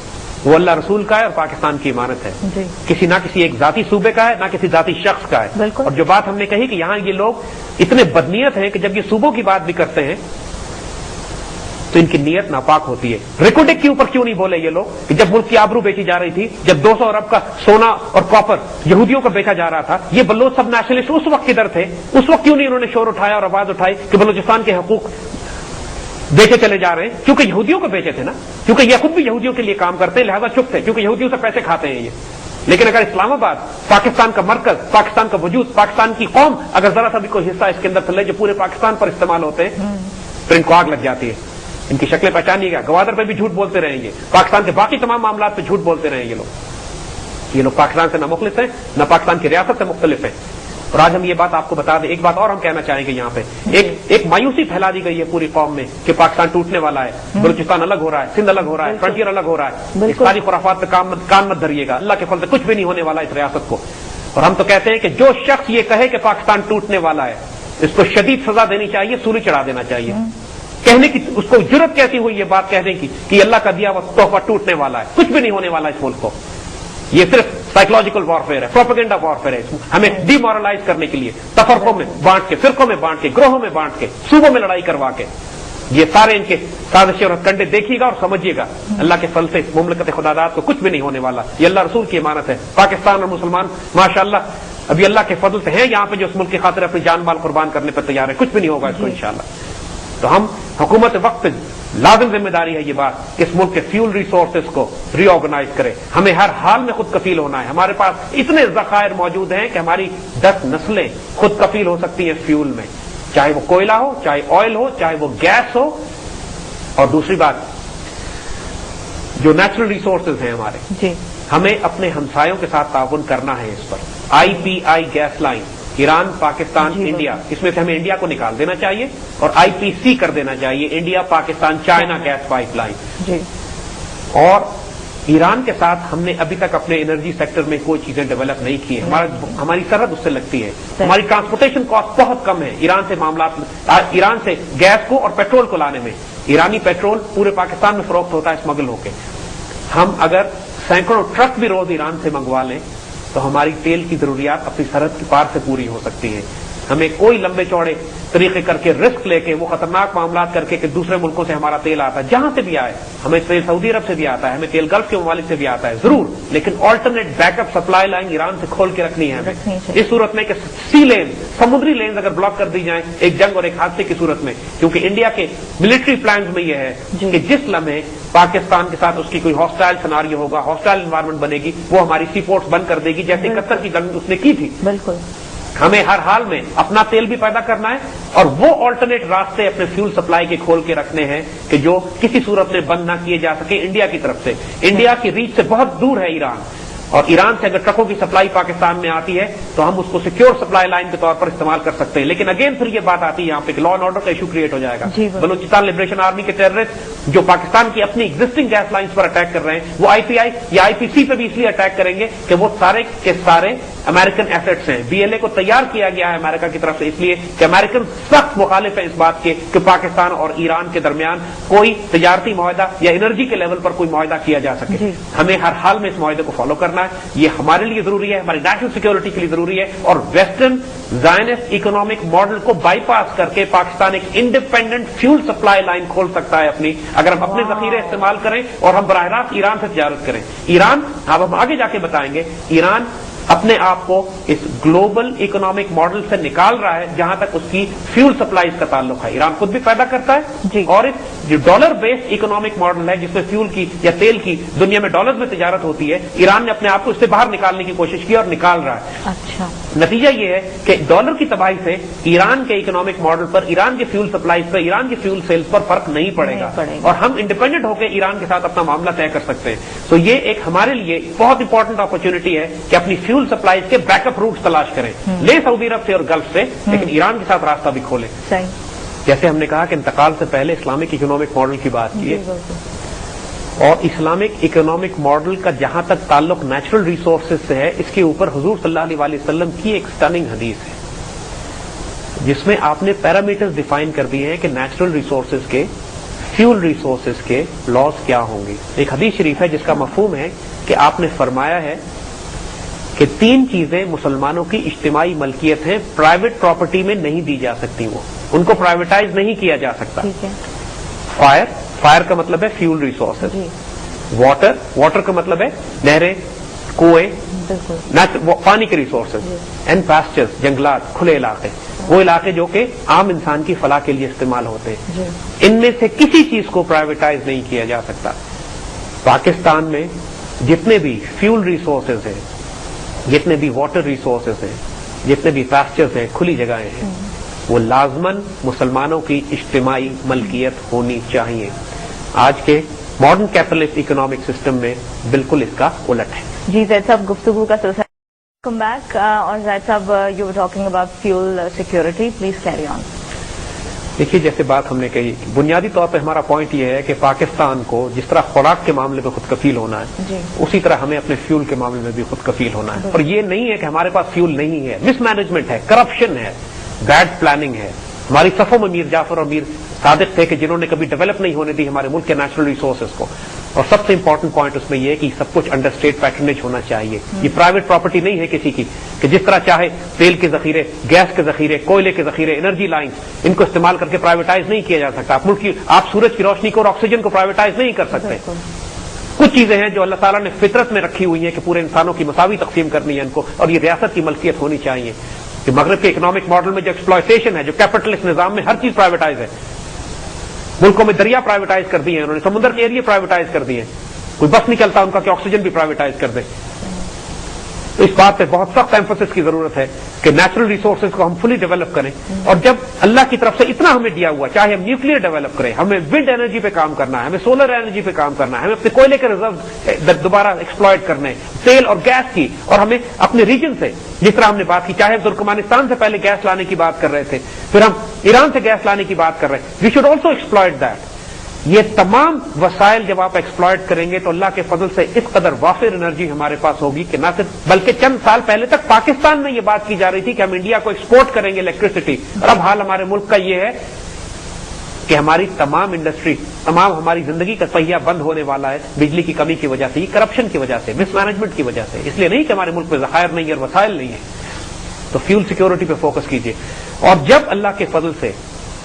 وہ اللہ رسول کا ہے اور پاکستان کی امانت ہے، جی، کسی نہ کسی ایک ذاتی صوبے کا ہے، نہ کسی ذاتی شخص کا ہے۔ بالکل۔ اور جو بات ہم نے کہی کہ یہاں یہ لوگ اتنے بدنیت ہیں کہ جب یہ صوبوں کی بات بھی کرتے ہیں تو ان کی نیت ناپاک ہوتی ہے۔ ریکوڈک کے اوپر کیوں نہیں بولے یہ لوگ کہ جب ملک کی آبرو بیچی جا رہی تھی، جب 200 ارب کا سونا اور کاپر یہودیوں کو بیچا جا رہا تھا، یہ بلوچ سب نیشنلسٹ اس وقت کدھر تھے؟ اس وقت کیوں نہیں انہوں نے شور اٹھایا اور آواز اٹھائی کہ بلوچستان کے حقوق بیچے چلے جا رہے ہیں؟ کیونکہ یہودیوں کو بیچے تھے نا، کیونکہ یہ خود بھی یہودیوں کے لیے کام کرتے ہیں، لہذا چپ تھے، کیونکہ یہودیوں سے پیسے کھاتے ہیں یہ۔ لیکن اگر اسلام آباد، پاکستان کا مرکز، پاکستان کا وجود، پاکستان کی قوم اگر ذرا سا بھی کوئی حصہ اس کے اندر چلے جو پورے پاکستان پر استعمال ہوتے ہیں تو ان کو آگ لگ جاتی ہے۔ ان کی شکلیں پہچانیے گا، گوادر پہ بھی جھوٹ بولتے رہیں گے، پاکستان کے باقی تمام معاملات پہ جھوٹ بولتے رہیں یہ لوگ۔ یہ لوگ پاکستان سے نہ مخلص ہیں، نہ پاکستان کی ریاست سے مختلف ہیں۔ اور آج ہم یہ بات آپ کو بتا دیں. ایک بات اور ہم کہنا چاہیں گے یہاں پہ, ایک مایوسی پھیلا دی گئی ہے پوری قوم میں کہ پاکستان ٹوٹنے والا ہے, بلوچستان الگ ہو رہا ہے, سندھ الگ ہو رہا ہے, فرنٹیئر الگ ہو رہا ہے. اس ساری خرافات پہ کان مت دھریے گا. اللہ کے فضل سے کچھ بھی نہیں ہونے والا اس ریاست کو. اور ہم تو کہتے ہیں کہ جو شخص یہ کہے کہ پاکستان ٹوٹنے والا ہے, اس کو شدید سزا دینی چاہیے, سولی چڑھا دینا چاہیے. کہنے کی اس کو جرت کیسی ہوئی یہ بات کہنے کی کہ اللہ کا دیا ہوا تحفہ ٹوٹنے والا ہے. کچھ بھی نہیں ہونے والا اس ملک کو. یہ صرف سائیکولوجیکل وارفیئر ہے, پروپیگنڈا وارفیئر ہے. ہمیں ڈی مورلائز کرنے کے لیے تفرقوں میں بانٹ کے, فرقوں میں بانٹ کے, گروہوں میں بانٹ کے, صوبوں میں لڑائی کروا کے, یہ سارے ان کے سازشیں اور کنڈے دیکھیے گا اور سمجھیے گا. اللہ کے فضل سے مملکت خداداد کو کچھ بھی نہیں ہونے والا. یہ اللہ رسول کی امانت ہے. پاکستان اور مسلمان ماشاءاللہ ابھی اللہ کے فضل سے ہیں یہاں پہ جو اس ملک کی خاطر اپنی جان مال قربان کرنے پر تیار ہے. کچھ بھی نہیں ہوگا اس کو انشاءاللہ. تو ہم حکومت وقت لازم ذمہ داری ہے یہ بات کہ اس ملک کے فیول ریسورسز کو ری آرگنائز کرے. ہمیں ہر حال میں خود کفیل ہونا ہے. ہمارے پاس اتنے ذخائر موجود ہیں کہ ہماری 10 نسلیں خود کفیل ہو سکتی ہیں فیول میں, چاہے وہ کوئلہ ہو, چاہے آئل ہو, چاہے وہ گیس ہو. اور دوسری بات, جو نیچرل ریسورسز ہیں ہمارے, ہمیں اپنے ہمسایوں کے ساتھ تعاون کرنا ہے اس پر. IPI gas line Iran, Pakistan, India, اس میں سے ہمیں انڈیا کو نکال دینا چاہیے اور IPC کر دینا چاہیے, انڈیا پاکستان چائنا گیس پائپ لائن. اور ایران کے ساتھ ہم نے ابھی تک اپنے انرجی سیکٹر میں کوئی چیزیں ڈیولپ نہیں کی ہیں. ہماری سرحد اس سے لگتی ہے. ہماری ٹرانسپورٹیشن کاسٹ بہت کم ہے ایران سے معاملات, ایران سے گیس کو اور پیٹرول کو لانے میں. ایرانی پیٹرول پورے پاکستان میں فروخت ہوتا ہے اسمگل ہو کے. ہم اگر سینکڑوں ٹرک بھی روز ایران سے منگوا لیں تو ہماری تیل کی ضروریات اپنی سرحد کی پار سے پوری ہو سکتی ہیں. ہمیں کوئی لمبے چوڑے طریقے کر کے رسک لے کے وہ خطرناک معاملات کر کے کہ دوسرے ملکوں سے ہمارا تیل آتا ہے, جہاں سے بھی آئے, ہمیں تیل سعودی عرب سے بھی آتا ہے, ہمیں تیل گلف کے ممالک سے بھی آتا ہے ضرور, لیکن alternate back up supply line Iran سے کھول کے رکھنی ہے ہمیں. اس صورت میں کہ سی لین, سمندری لینز اگر بلاک کر دی جائیں ایک جنگ اور ایک حادثے کی صورت میں, کیونکہ انڈیا کے ملٹری پلانز میں یہ ہے کہ جس لمحے پاکستان کے ساتھ اس کی کوئی ہاسٹائل سیناریو ہوگا, ہاسٹائل انوائرمنٹ بنے گی, وہ ہماری سی پورٹس بند کر دے گی جیسے 71 کی جنگ اس نے کی تھی. بالکل. ہمیں ہر حال میں اپنا تیل بھی پیدا کرنا ہے اور وہ آلٹرنیٹ راستے اپنے فیول سپلائی کے کھول کے رکھنے ہیں کہ جو کسی صورت میں بند نہ کیے جا سکے انڈیا کی طرف سے. انڈیا کی ریچ سے بہت دور ہے ایران, اور ایران سے اگر ٹرکوں کی سپلائی پاکستان میں آتی ہے تو ہم اس کو سیکیور سپلائی لائن کے طور پر استعمال کر سکتے ہیں. لیکن اگین پھر یہ بات آتی ہے یہاں پہ کہ لا اینڈ آرڈر کا ایشو کریٹ ہو جائے گا. بلوچستان لبریشن آرمی کے ٹیررسٹ جو پاکستان کی اپنی ایگزسٹنگ گیس لائنز پر اٹیک کر رہے ہیں, وہ IPI یا IPC پہ بھی اس لیے اٹیک کریں گے کہ وہ سارے کے سارے امریکن ایسٹس ہیں. BLA کو تیار کیا گیا ہے امریکہ کی طرف سے اس لیے کہ امریکن سخت مخالف ہیں اس بات کے کہ پاکستان اور ایران کے درمیان کوئی تجارتی معاہدہ یا انرجی کے لیول پر کوئی معاہدہ کیا جا سکے. ہمیں ہر حال میں اس معاہدے کو فالو کرنا ہے. یہ ہمارے لیے ضروری ہے, ہماری نیشنل سیکورٹی کے لیے ضروری ہے. اور ویسٹرن زائنسٹ اکنامک ماڈل کو بائی پاس کر کے پاکستان ایک انڈیپینڈنٹ فیول سپلائی لائن کھول سکتا ہے اپنی, اگر ہم اپنے ذخیرے استعمال کریں اور ہم براہ راست ایران سے تجارت کریں. ایران, اب ہم آگے جا کے بتائیں گے, ایران اپنے آپ کو اس گلوبل اکنامک ماڈل سے نکال رہا ہے جہاں تک اس کی فیول سپلائیز کا تعلق ہے. ایران خود بھی پیدا کرتا ہے اور اس جو ڈالر بیسڈ اکنامک ماڈل ہے جس میں فیول کی یا تیل کی دنیا میں ڈالر میں تجارت ہوتی ہے, ایران نے اپنے آپ کو اس سے باہر نکالنے کی کوشش کی اور نکال رہا ہے. اچھا, نتیجہ یہ ہے کہ ڈالر کی تباہی سے ایران کے اکنامک ماڈل پر, ایران کی فیول سپلائیز پر, ایران کی فیول سیلز پر فرق نہیں پڑے گا اور ہم انڈیپینڈنٹ ہو کے ایران کے ساتھ اپنا معاملہ طے کر سکتے ہیں. تو یہ ایک ہمارے لیے بہت امپورٹنٹ اپرچونٹی ہے کہ اپنی فیول سپلائیز کے بیک اپ روٹس تلاش کریں, لے سعودی عرب سے اور گلف سے, لیکن ایران کے ساتھ راستہ بھی کھولیں. جیسے ہم نے کہا کہ انتقال سے پہلے اسلامک اکنامک ماڈل کی بات کی ہے, اور اسلامک اکنامک ماڈل کا جہاں تک تعلق نیچرل ریسورسز سے ہے, اس کے اوپر حضور صلی اللہ علیہ وسلم کی ایک سٹننگ حدیث ہے جس میں آپ نے پیرامیٹرز ڈیفائن کر دیے ہیں کہ نیچرل ریسورسز کے, فیول ریسورسز کے لاس کیا ہوں گے. ایک حدیث شریف ہے جس کا مفہوم ہے کہ آپ نے فرمایا ہے کہ 3 چیزیں مسلمانوں کی اجتماعی ملکیت ہیں, پرائیویٹ پراپرٹی میں نہیں دی جا سکتی, وہ ان کو پرائیویٹائز نہیں کیا جا سکتا. فائر, فائر کا مطلب ہے فیول ریسورسز. واٹر, واٹر کا مطلب ہے نہریں, کنویں, پانی کے ریسورسز. اینڈ پاسچرز, جنگلات, کھلے علاقے, وہ علاقے جو کہ عام انسان کی فلاح کے لیے استعمال ہوتے ہیں. ان میں سے کسی چیز کو پرائیویٹائز نہیں کیا جا سکتا. پاکستان میں جتنے بھی فیول ریسورسز ہیں, جتنے بھی واٹر ریسورسز ہیں, جتنے بھی پاسچرز ہیں, کھلی جگہیں ہیں, وہ لازماً مسلمانوں کی اجتماعی ملکیت ہونی چاہیے. آج کے ماڈرن کیپٹلسٹ اکنامک سسٹم میں بالکل اس کا الٹ ہے. جی زید صاحب, گفتگو کا سلسلہ Come back, اور زاہد صاحب you were talking about fuel security. Please carry on. دیکھیے جیسے بات ہم نے کہی بنیادی طور پہ ہمارا پوائنٹ یہ ہے کہ پاکستان کو جس طرح خوراک کے معاملے میں خود کفیل ہونا ہے جی. اسی طرح ہمیں اپنے فیول کے معاملے میں بھی خود کفیل ہونا ہے. اور یہ نہیں ہے کہ ہمارے پاس فیول نہیں ہے، مس مینجمنٹ ہے، کرپشن ہے، بیڈ پلاننگ ہے. ہماری صفوں میں میر جعفر اور میر صادق تھے کہ جنہوں نے کبھی ڈیولپ نہیں ہونے دی ہمارے ملک کے نیچرل ریسورسز کو. اور سب سے امپورٹنٹ پوائنٹ اس میں یہ ہے کہ سب کچھ انڈر اسٹیٹ پیٹرنیج ہونا چاہیے. یہ پرائیویٹ پراپرٹی نہیں ہے کسی کی کہ جس طرح چاہے تیل کے ذخیرے، گیس کے ذخیرے، کوئلے کے ذخیرے، انرجی لائنز ان کو استعمال کر کے پرائیویٹائز نہیں کیا جا سکتا. آپ سورج کی روشنی کو اور آکسیجن کو پرائیویٹائز نہیں کر سکتے. کچھ چیزیں ہیں جو اللہ تعالیٰ نے فطرت میں رکھی ہوئی ہیں کہ پورے انسانوں کی مساوی تقسیم کرنی ہے ان کو، اور یہ ریاست کی ملکیت ہونی چاہیے. کہ مغرب کے اکنامک ماڈل میں جو ایکسپلائٹیشن ہے، جو کیپٹلسٹ نظام میں ہر چیز پرائیویٹائز ہے. ملکوں میں دریا پرائیویٹائز کر دیے ہیں انہوں نے، سمندر کے ایریا پرائیویٹائز کر دیے ہیں. کوئی بس نہیں چلتا ان کا کہ آکسیجن بھی پرائیویٹائز کر دے. اس بات پہ بہت سخت ایمفسس کی ضرورت ہے کہ نیچرل ریسورسز کو ہم فلی ڈیولپ کریں. اور جب اللہ کی طرف سے اتنا ہمیں دیا ہوا، چاہے ہم نیوکلیر ڈیولپ کریں، ہمیں ونڈ انرجی پہ کام کرنا ہے، ہمیں سولر انرجی پہ کام کرنا ہے، ہمیں اپنے کوئلے کے ریزرو دوبارہ ایکسپلائٹ کرنے، تیل اور گیس کی، اور ہمیں اپنے ریجن سے جس طرح ہم نے بات کی، چاہے ترکمانستان سے پہلے گیس لانے کی بات کر رہے تھے، پھر ہم ایران سے گیس لانے کی بات کر رہے ہیں. We should also exploit that. یہ تمام وسائل جب آپ ایکسپلائٹ کریں گے تو اللہ کے فضل سے اس قدر وافر انرجی ہمارے پاس ہوگی کہ نہ صرف بلکہ چند سال پہلے تک پاکستان میں یہ بات کی جا رہی تھی کہ ہم انڈیا کو ایکسپورٹ کریں گے الیکٹریسٹی، اور اب حال ہمارے ملک کا یہ ہے کہ ہماری تمام انڈسٹری، تمام ہماری زندگی کا پہیہ بند ہونے والا ہے بجلی کی کمی کی وجہ سے، کرپشن کی وجہ سے، مس مینجمنٹ کی وجہ سے. اس لیے نہیں کہ ہمارے ملک میں ذخائر نہیں ہے اور وسائل نہیں ہیں. تو فیول سیکیورٹی پہ فوکس کیجیے. اور جب اللہ کے فضل سے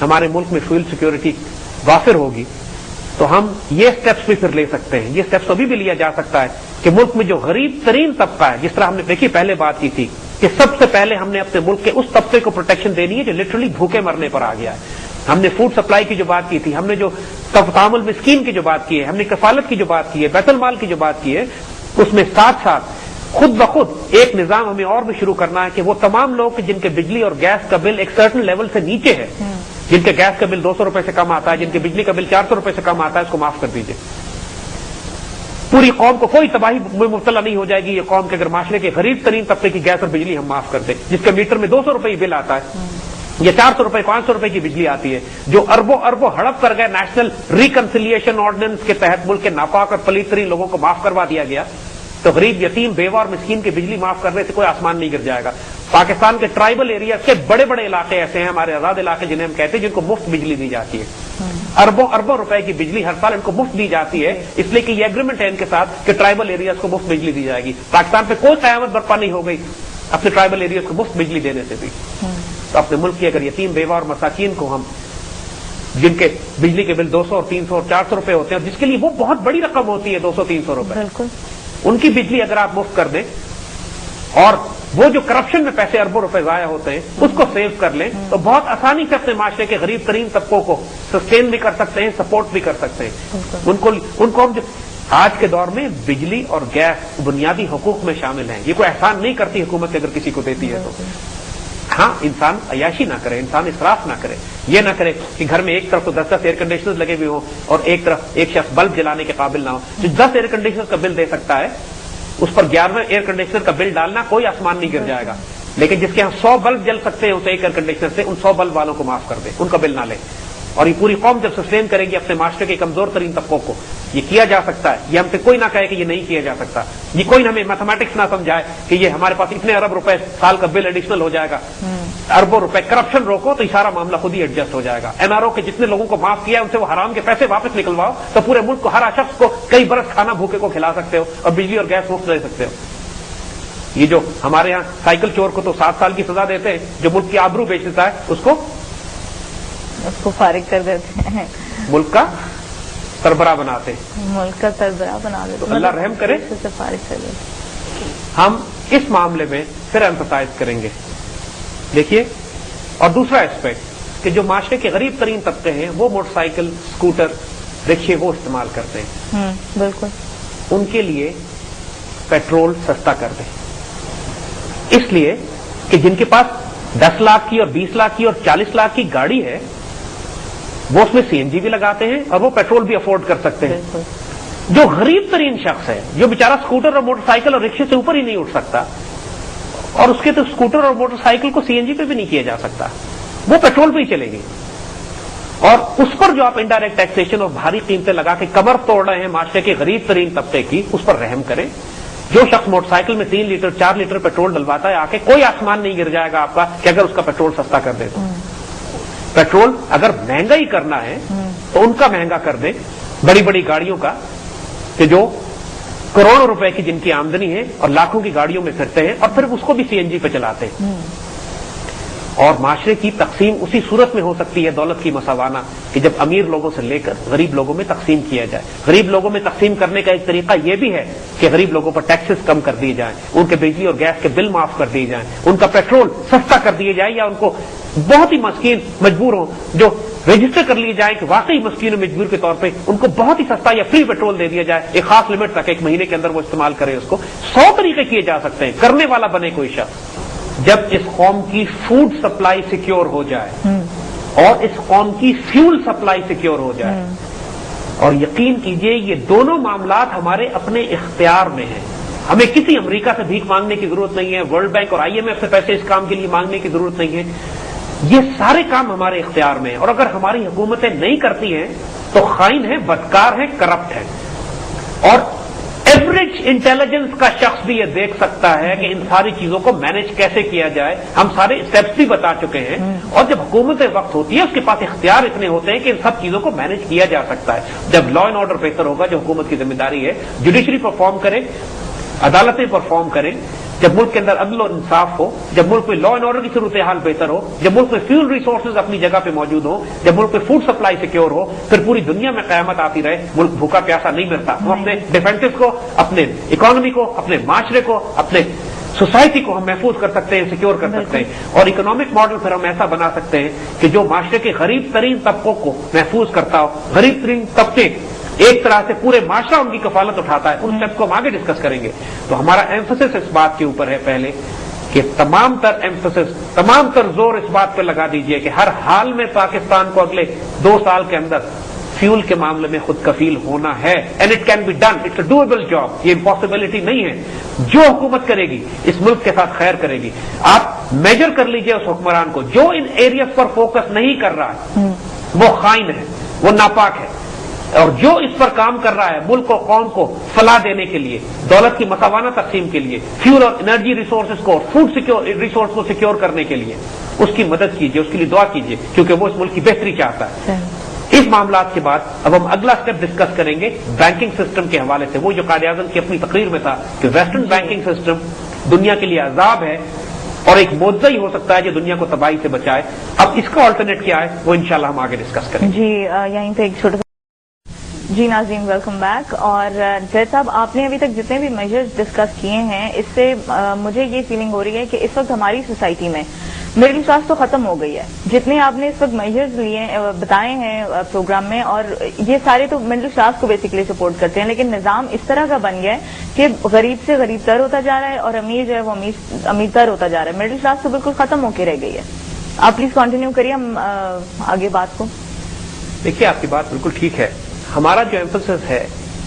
ہمارے ملک میں فیول سیکیورٹی وافر ہوگی تو ہم یہ سٹیپس بھی پھر لے سکتے ہیں. یہ سٹیپس ابھی بھی لیا جا سکتا ہے کہ ملک میں جو غریب ترین طبقہ ہے، جس طرح ہم نے دیکھی پہلے بات کی تھی کہ سب سے پہلے ہم نے اپنے ملک کے اس طبقے کو پروٹیکشن دینی ہے جو لٹرلی بھوکے مرنے پر آ گیا ہے. ہم نے فوڈ سپلائی کی جو بات کی تھی، ہم نے جو تعامل مسکین کی جو بات کی ہے، ہم نے کفالت کی جو بات کی ہے، بیت المال کی جو بات کی ہے، اس میں ساتھ ساتھ خود بخود ایک نظام ہمیں اور بھی شروع کرنا ہے کہ وہ تمام لوگ جن کے بجلی اور گیس کا بل ایک سرٹن لیول سے نیچے ہے، جن کے گیس کا بل 200 روپے سے کم آتا ہے، جن کے بجلی کا بل 400 روپے سے کم آتا ہے، اس کو معاف کر دیجیے. پوری قوم کو کوئی تباہی میں مبتلا نہیں ہو جائے گی یہ قوم کے اگر معاشرے کے غریب ترین طبقے کی گیس اور بجلی ہم معاف کر دیں. جس کے میٹر میں 200 روپے بل آتا ہے یا 400 روپے 500 روپے کی بجلی آتی ہے، جو اربوں اربوں ہڑپ کر گئے نیشنل ریکنسیلیشن آرڈیننس کے تحت ملک کے ناپاک اور پلیت ترین لوگوں کو معاف کروا دیا گیا. تو غریب یتیم بیوہ اور مسکین کی بجلی معاف کرنے سے کوئی آسمان نہیں گر جائے گا. پاکستان کے ٹرائبل ایریاز کے بڑے بڑے علاقے ایسے ہیں، ہمارے آزاد علاقے جنہیں ہم کہتے ہیں، جن کو مفت بجلی دی جاتی ہے. اربوں اربوں روپے کی بجلی ہر سال ان کو مفت دی جاتی ہے، اس لیے کہ یہ ایگریمنٹ ہے ان کے ساتھ کہ ٹرائبل ایریاز کو مفت بجلی دی جائے گی. پاکستان پہ کوئی قیامت برپا نہیں ہو گئی اپنے ٹرائبل ایریاز کو مفت بجلی دینے سے بھی. تو اپنے ملک کی اگر یتیم بیوہ اور مساکین کو ہم، جن کے بجلی کے بل 200 اور 300 اور 400 روپے ہوتے ہیں، جس کے لیے وہ بہت بڑی رقم ہوتی ہے 200-300 روپے، ان کی بجلی اگر آپ مفت کر دیں اور وہ جو کرپشن میں پیسے اربوں روپے ضائع ہوتے ہیں اس کو سیو کر لیں، تو بہت آسانی سے اپنے معاشرے کے غریب ترین طبقوں کو سسٹین بھی کر سکتے ہیں، سپورٹ بھی کر سکتے ہیں. ان کو ہم آج کے دور میں بجلی اور گیس بنیادی حقوق میں شامل ہیں. یہ کوئی احسان نہیں کرتی حکومت اگر کسی کو دیتی ہے تو. ہاں، انسان عیاشی نہ کرے، انسان اسراف نہ کرے. یہ نہ کرے کہ گھر میں ایک طرف تو 10 ایئر کنڈیشنر لگے ہوئے ہوں اور ایک طرف ایک شخص بلب جلانے کے قابل نہ ہو. جو 10 ایئر کنڈیشنر کا بل دے سکتا ہے اس پر 11ویں ایئر کنڈیشنر کا بل ڈالنا کوئی آسمان نہیں گر جائے گا. لیکن جس کے یہاں 100 بلب جل سکتے ہیں اس ایک ایئر کنڈیشنر سے، ان 100 بلب والوں کو معاف کر دیں، ان کا بل نہ لیں. اور یہ پوری قوم جب سسٹین کرے گی اپنے معاشرے کے کمزور ترین طبقوں کو، یہ کیا جا سکتا ہے. یہ ہم سے کوئی نہ کہے کہ یہ نہیں کیا جا سکتا. یہ کوئی ہمیں میتھمیٹکس نہ سمجھائے کہ یہ ہمارے پاس اتنے ارب روپے سال کا بل ایڈیشنل ہو جائے گا. اربوں روپے کرپشن روکو تو یہ سارا معاملہ خود ہی ایڈجسٹ ہو جائے گا. NRO کے جتنے لوگوں کو معاف کیا ہے ان سے وہ حرام کے پیسے واپس نکلواؤ تو پورے ملک کو، ہر شخص کو کئی برس کھانا بھوکے کو کھلا سکتے ہو اور بجلی اور گیس مفت دے سکتے ہو. یہ جو ہمارے ہاں سائیکل چور کو تو 7 سال کی سزا دیتے ہیں، جو ملک کی آبرو بیچ دیتا ہے اس کو فارغ کر دیتے ہیں، ملک کا سربراہ بناتے ہیں، ملک کا سربراہ بنا دیتے ہیں. اللہ رحم کرے. فارغ کر دیتے. ہم اس معاملے میں پھر ایمفسائز کریں گے. دیکھیے، اور دوسرا ایسپیکٹ کہ جو معاشرے کے غریب ترین طبقے ہیں وہ موٹر سائیکل، اسکوٹر، رکشے وہ استعمال کرتے ہیں. بالکل. ان کے لیے پیٹرول سستا کر دیں، اس لیے کہ جن کے پاس 10 لاکھ کی اور 20 لاکھ کی اور 40 لاکھ کی گاڑی ہے وہ اس میں CNG بھی لگاتے ہیں اور وہ پیٹرول بھی افورڈ کر سکتے ہیں. جو غریب ترین شخص ہے، جو بیچارہ اسکوٹر اور موٹر سائیکل اور رکشے سے اوپر ہی نہیں اٹھ سکتا اور اس کے تو اسکوٹر اور موٹر سائیکل کو سی این جی پہ بھی نہیں کیا جا سکتا, وہ پیٹرول پہ ہی چلے گی. اور اس پر جو آپ انڈائریکٹ ٹیکسیشن اور بھاری قیمتیں لگا کے کمر توڑ رہے ہیں معاشرے کے غریب ترین طبقے کی, اس پر رحم کریں. جو شخص موٹر سائیکل میں 3 لیٹر 4 لیٹر پیٹرول ڈلواتا ہے آ کے, کوئی آسمان نہیں گر جائے گا آپ کا کہ اگر اس کا پیٹرول سستا کر دے تو. پیٹرول اگر مہنگا ہی کرنا ہے تو ان کا مہنگا کر دیں, بڑی بڑی گاڑیوں کا, کہ جو کروڑوں روپے کی جن کی آمدنی ہے اور لاکھوں کی گاڑیوں میں پھرتے ہیں اور پھر اس کو بھی سی این جی پہ چلاتے ہیں. اور معاشرے کی تقسیم اسی صورت میں ہو سکتی ہے دولت کی مساوانہ, کہ جب امیر لوگوں سے لے کر غریب لوگوں میں تقسیم کیا جائے. غریب لوگوں میں تقسیم کرنے کا ایک طریقہ یہ بھی ہے کہ غریب لوگوں پر ٹیکسز کم کر دیے جائیں, ان کے بجلی اور گیس کے بل معاف کر دیے جائیں, ان کا پیٹرول سستا کر دیے جائے, یا ان کو بہت ہی مسکین مجبور ہوں جو رجسٹر کر لیے جائیں کہ واقعی مسکین و مجبور کے طور پہ ان کو بہت ہی سستا یا فری پیٹرول دے دیا جائے, ایک خاص لمٹ تک, 1 مہینے کے اندر وہ استعمال کرے اس کو. 100 طریقے کیے جا سکتے ہیں. کرنے والا بنے کوئی شخص. جب اس قوم کی فوڈ سپلائی سیکیور ہو جائے اور اس قوم کی فیول سپلائی سیکیور ہو جائے, اور یقین کیجئے یہ دونوں معاملات ہمارے اپنے اختیار میں ہیں. ہمیں کسی امریکہ سے بھیک مانگنے کی ضرورت نہیں ہے, ورلڈ بینک اور آئی ایم ایف سے پیسے اس کام کے لیے مانگنے کی ضرورت نہیں ہے. یہ سارے کام ہمارے اختیار میں ہیں, اور اگر ہماری حکومتیں نہیں کرتی ہیں تو خائن ہیں, بدکار ہیں, کرپٹ ہیں. اور ایوریج انٹیلیجنس کا شخص بھی یہ دیکھ سکتا ہے کہ ان ساری چیزوں کو مینج کیسے کیا جائے. ہم سارے اسٹیپس بھی بتا چکے ہیں, اور جب حکومت وقت ہوتی ہے اس کے پاس اختیار اتنے ہوتے ہیں کہ ان سب چیزوں کو مینج کیا جا سکتا ہے. جب لا اینڈ آرڈر بہتر ہوگا, جو حکومت کی ذمہ داری ہے, جوڈیشری پرفارم کرے, عدالتیں پرفارم کریں, جب ملک کے اندر عدل اور انصاف ہو, جب ملک میں لا اینڈ آرڈر کی صورتحال بہتر ہو, جب ملک میں فیول ریسورسز اپنی جگہ پہ موجود ہو, جب ملک میں فوڈ سپلائی سیکیور ہو, پھر پوری دنیا میں قیامت آتی رہے. ملک بھوکا پیاسا نہیں مرتا. ہم اپنے ڈیفینسز کو, اپنے اکانومی کو, اپنے معاشرے کو, اپنے سوسائٹی کو ہم محفوظ کر سکتے ہیں, سیکیور کر سکتے ہیں. اور اکنامک ماڈل پھر ہم ایسا بنا سکتے ہیں کہ جو معاشرے کے غریب ترین طبقوں کو محفوظ کرتا ہو. غریب ترین طبقے ایک طرح سے پورے معاشرہ ان کی کفالت اٹھاتا ہے. ان سب کو ہم آگے ڈسکس کریں گے. تو ہمارا ایمفسس اس بات کے اوپر ہے پہلے کہ تمام تر زور اس بات پہ لگا دیجئے کہ ہر حال میں پاکستان کو اگلے 2 سال کے اندر فیول کے معاملے میں خود کفیل ہونا ہے. And it can be done, it's a doable job. یہ امپاسبلٹی نہیں ہے. جو حکومت کرے گی اس ملک کے ساتھ خیر کرے گی. آپ میجر کر لیجئے اس حکمران کو جو ان ایریاز پر فوکس نہیں کر رہا ہے, وہ خائن ہے, وہ ناپاک ہے. اور جو اس پر کام کر رہا ہے ملک اور قوم کو فلاح دینے کے لیے, دولت کی مساوانہ تقسیم کے لیے, فیول اور انرجی ریسورسز کو, فوڈ ریسورس کو سیکیور کرنے کے لیے, اس کی مدد کیجیے, اس کے لیے دعا کیجیے, کیونکہ وہ اس ملک کی بہتری چاہتا ہے. اس معاملات کے بعد اب ہم اگلا اسٹیپ ڈسکس کریں گے بینکنگ سسٹم کے حوالے سے. وہ جو قائد اعظم کی اپنی تقریر میں تھا کہ ویسٹرن بینکنگ سسٹم دنیا کے لیے عذاب ہے اور ایک معجزہ ہی ہو سکتا ہے جو دنیا کو تباہی سے بچائے. اب اس کا آلٹرنیٹ کیا ہے وہ انشاءاللہ ہم آگے ڈسکس کریں گے. جی یہیں پہ ایک چھوٹا جی ناظرین ویلکم بیک. اور زید صاحب, آپ نے ابھی تک جتنے بھی میجرز ڈسکس کیے ہیں اس سے مجھے یہ فیلنگ ہو رہی ہے کہ اس وقت ہماری سوسائٹی میں مڈل کلاس تو ختم ہو گئی ہے. جتنے آپ نے اس وقت میجرز لیے بتائے ہیں پروگرام میں, اور یہ سارے تو مڈل کلاس کو بیسیکلی سپورٹ کرتے ہیں, لیکن نظام اس طرح کا بن گیا ہے کہ غریب سے غریب تر ہوتا جا رہا ہے اور امیر جو ہے وہ امیر تر ہوتا جا رہا ہے. مڈل کلاس تو بالکل ختم ہو کے رہ گئی ہے. آپ پلیز کنٹینیو کریے ہم آگے بات کو. دیکھیے آپ کی بات بالکل ٹھیک ہے. ہمارا جو ایمفسس ہے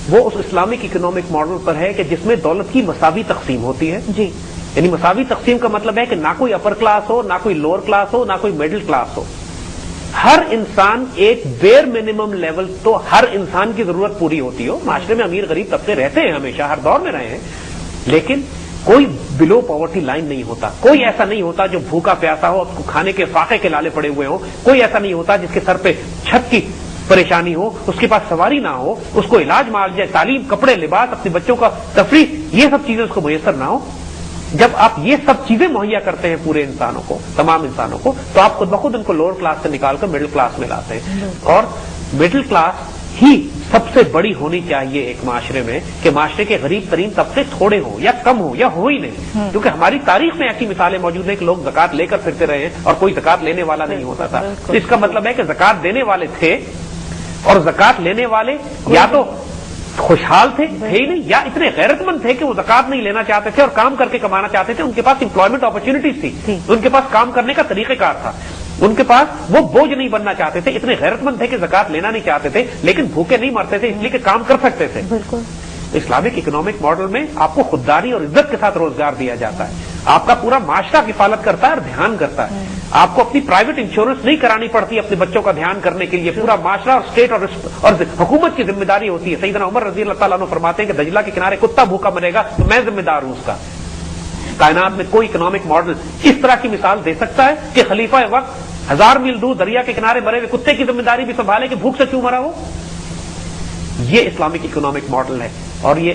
وہ اس اسلامک اکنامک ماڈل پر ہے کہ جس میں دولت کی مساوی تقسیم ہوتی ہے. جی, یعنی مساوی تقسیم کا مطلب ہے کہ نہ کوئی اپر کلاس ہو, نہ کوئی لوور کلاس ہو, نہ کوئی مڈل کلاس ہو. ہر انسان ایک بیئر منیمم لیول تو ہر انسان کی ضرورت پوری ہوتی ہو. معاشرے میں امیر غریب طبقے رہتے ہیں, ہمیشہ ہر دور میں رہے ہیں, لیکن کوئی بلو پاورٹی لائن نہیں ہوتا. کوئی ایسا نہیں ہوتا جو بھوکا پیاسا ہو, اس کو کھانے کے فاقے کے لالے پڑے ہوئے ہوں. کوئی ایسا نہیں ہوتا جس کے سر پہ چھت کی پریشانی ہو, اس کے پاس سواری نہ ہو, اس کو علاج معالجہ, تعلیم, کپڑے, لباس, اپنے بچوں کا تفریح, یہ سب چیزیں اس کو میسر نہ ہو. جب آپ یہ سب چیزیں مہیا کرتے ہیں پورے انسانوں کو, تمام انسانوں کو, تو آپ خود بخود ان کو لوور کلاس سے نکال کر مڈل کلاس میں لاتے ہیں. اور مڈل کلاس ہی سب سے بڑی ہونی چاہیے ایک معاشرے میں, کہ معاشرے کے غریب ترین طبقے تھوڑے ہوں یا کم ہوں یا ہو ہی نہیں. کیونکہ ہماری تاریخ میں ایسی مثالیں موجود ہیں کہ لوگ زکات لے کر پھرتے رہے ہیں اور کوئی زکات لینے والا نہیں ہوتا تھا. تو اس کا مطلب ہے کہ زکات دینے والے تھے, اور زکات لینے والے یا تو خوشحال تھے ہی نہیں, یا اتنے غیرت مند تھے کہ وہ زکات نہیں لینا چاہتے تھے اور کام کر کے کمانا چاہتے تھے. ان کے پاس امپلائمنٹ اپرچونٹیز تھی, ان کے پاس کام کرنے کا طریقہ کار تھا, ان کے پاس وہ بوجھ نہیں بننا چاہتے تھے. اتنے غیرت مند تھے کہ زکات لینا نہیں چاہتے تھے, لیکن بھوکے نہیں مرتے تھے اس لیے کہ کام کر سکتے تھے. بالکل. اسلامک اکنامک ماڈل میں آپ کو خودداری اور عزت کے ساتھ روزگار دیا جاتا ہے. آپ کا پورا معاشرہ کفالت کرتا ہے اور دھیان کرتا ہے. آپ کو اپنی پرائیویٹ انشورنس نہیں کرانی پڑتی اپنے بچوں کا دھیان کرنے کے لیے. پورا معاشرہ اور اسٹیٹ اور حکومت کی ذمہ داری ہوتی ہے. سیدنا عمر رضی اللہ تعالیٰ عنہ فرماتے ہیں کہ دجلہ کے کنارے کتا بھوکا مرے گا تو میں ذمہ دار ہوں اس کا. کائنات میں کوئی اکنامک ماڈل اس طرح کی مثال دے سکتا ہے کہ خلیفہ وقت 1000 میل دور دریا کے کنارے مرے ہوئے کتے کی ذمہ داری بھی سنبھالے کہ بھوک سے کیوں مرا ہو؟ یہ اسلامک اکنامک ماڈل ہے اور یہ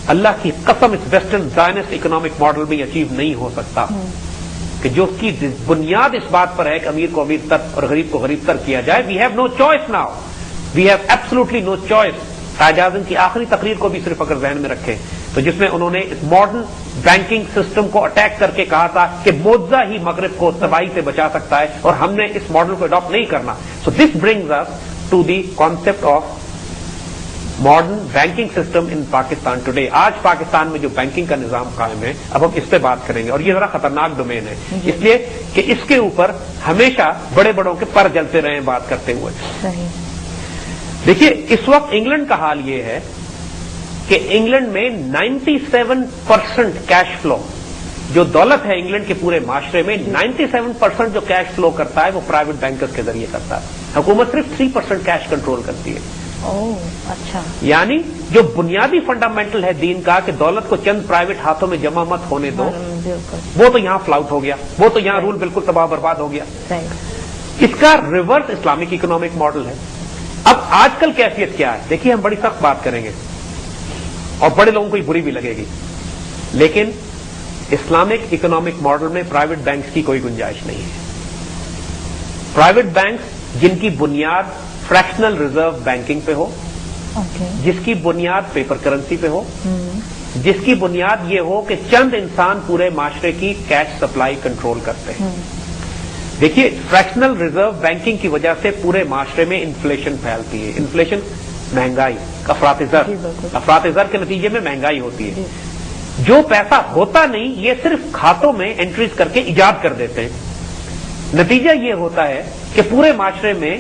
اللہ کی قسم اس ویسٹرن زائنسٹ اکنامک ماڈل میں اچیو نہیں ہو سکتا کہ جو اس کی بنیاد اس بات پر ہے کہ امیر کو امیر تر اور غریب کو غریب تر کیا جائے. We have no choice now, we have absolutely no choice. Quaid Azam کی آخری تقریر کو بھی صرف اگر ذہن میں رکھیں تو جس میں انہوں نے اس ماڈرن بینکنگ سسٹم کو اٹیک کر کے کہا تھا کہ معجزہ ہی مغرب کو تباہی سے بچا سکتا ہے اور ہم نے اس ماڈل کو اڈاپٹ نہیں کرنا. So this brings us to the concept of modern banking system in Pakistan today. آج پاکستان میں جو بینکنگ کا نظام قائم ہے, اب ہم اس پہ بات کریں گے اور یہ ذرا خطرناک ڈومین ہے اس لیے کہ اس کے اوپر ہمیشہ بڑے بڑوں کے پر جلتے رہے بات کرتے ہوئے. دیکھیے اس وقت انگلینڈ کا حال یہ ہے کہ انگلینڈ میں 97% کیش فلو, جو دولت ہے انگلینڈ کے پورے معاشرے میں 97% جو کیش فلو کرتا ہے وہ پرائیویٹ بینکرز کے ذریعے کرتا ہے. حکومت صرف 3% کیش کنٹرول کرتی ہے. اچھا, یعنی جو بنیادی فنڈامنٹل ہے دین کا کہ دولت کو چند پرائیویٹ ہاتھوں میں جمع مت ہونے دو, وہ تو یہاں فلاؤٹ ہو گیا, وہ تو یہاں رول بالکل تباہ برباد ہو گیا. اس کا ریورس اسلامک اکنامک ماڈل ہے. اب آج کل کیفیت کیا ہے دیکھیے, ہم بڑی سخت بات کریں گے اور بڑے لوگوں کو یہ بری بھی لگے گی, لیکن اسلامک اکنامک ماڈل میں پرائیویٹ بینکس کی کوئی گنجائش نہیں ہے. پرائیویٹ بینکس جن کی بنیاد فریکشنل ریزرو بینکنگ پہ ہو, جس کی بنیاد پیپر کرنسی پہ ہو, جس کی بنیاد یہ ہو کہ چند انسان پورے معاشرے کی کیش سپلائی کنٹرول کرتے ہیں. دیکھیے فریکشنل ریزرو بینکنگ کی وجہ سے پورے معاشرے میں انفلیشن پھیلتی ہے. انفلیشن مہنگائی, افراط زر کے نتیجے میں مہنگائی ہوتی ہے. جو پیسہ ہوتا نہیں یہ صرف کھاتوں میں انٹریز کر کے ایجاد کر دیتے ہیں. نتیجہ یہ ہوتا ہے کہ پورے معاشرے میں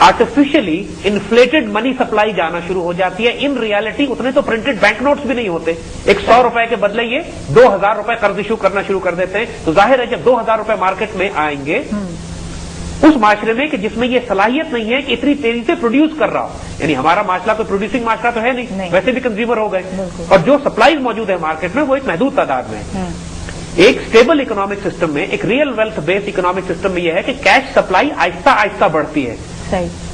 آرٹیفیشلی انفلیٹڈ منی سپلائی جانا شروع ہو جاتی ہے. ان ریالٹی اتنے تو پرنٹڈ بینک نوٹس بھی نہیں ہوتے. ایک 100 روپے کے بدلے یہ 2000 روپے قرض ایشو کرنا شروع کر دیتے ہیں. تو ظاہر ہے جب 2000 روپے مارکیٹ میں آئیں گے اس معاشرے میں کہ جس میں یہ صلاحیت نہیں ہے کہ اتنی تیزی سے پروڈیوس کر رہا ہو, یعنی ہمارا معاشرہ کوئی پروڈیوسنگ معاشرہ تو ہے نہیں, ویسے بھی کنزیومر ہو گئے, اور جو سپلائیز موجود ہے مارکیٹ میں وہ ایک محدود تعداد میں ہے. ایک اسٹیبل اکنامک سسٹم میں, ایک ریئل ویلتھ بیس اکنامک سسٹم میں یہ ہے کہ کیش سپلائی آہستہ آہستہ بڑھتی ہے.